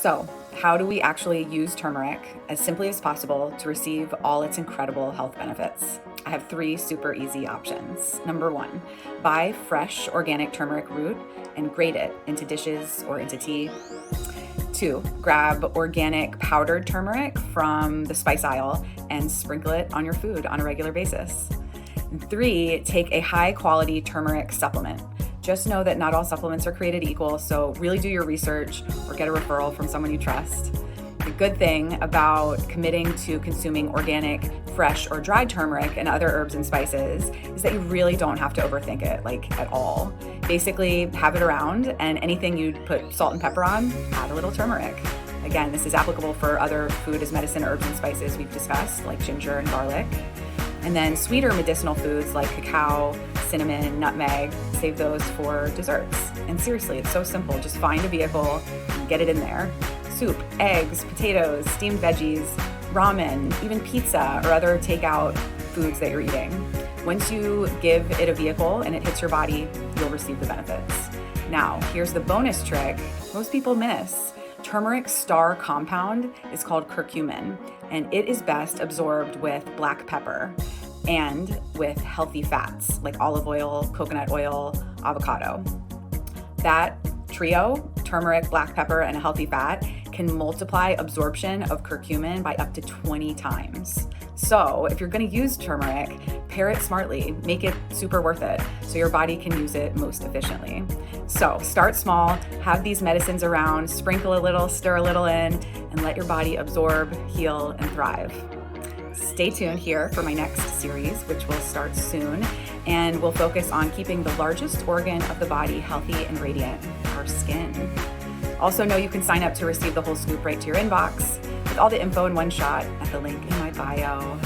So, how do we actually use turmeric as simply as possible to receive all its incredible health benefits? I have 3 super easy options. Number 1, buy fresh organic turmeric root and grate it into dishes or into tea. 2, grab organic powdered turmeric from the spice aisle and sprinkle it on your food on a regular basis. 3, take a high quality turmeric supplement. Just know that not all supplements are created equal, so really do your research or get a referral from someone you trust. The good thing about committing to consuming organic, fresh, or dried turmeric and other herbs and spices is that you really don't have to overthink it, at all. Basically, have it around, and anything you'd put salt and pepper on, add a little turmeric. Again, this is applicable for other food as medicine herbs and spices we've discussed, like ginger and garlic. And then sweeter medicinal foods like cacao, cinnamon, nutmeg, save those for desserts. And seriously, it's so simple. Just find a vehicle and get it in there. Soup, eggs, potatoes, steamed veggies, ramen, even pizza or other takeout foods that you're eating. Once you give it a vehicle and it hits your body, you'll receive the benefits. Now, here's the bonus trick most people miss. Turmeric's star compound is called curcumin, and it is best absorbed with black pepper and with healthy fats like olive oil, coconut oil, avocado. That trio, turmeric, black pepper, and a healthy fat, can multiply absorption of curcumin by up to 20 times. So if you're going to use turmeric, pair it smartly, make it super worth it so your body can use it most efficiently. So start small, have these medicines around, sprinkle a little, stir a little in, and let your body absorb, heal, and thrive. Stay tuned here for my next series, which will start soon, and we'll focus on keeping the largest organ of the body healthy and radiant, our skin. Also know you can sign up to receive the whole scoop right to your inbox with all the info in one shot at the link in my bio.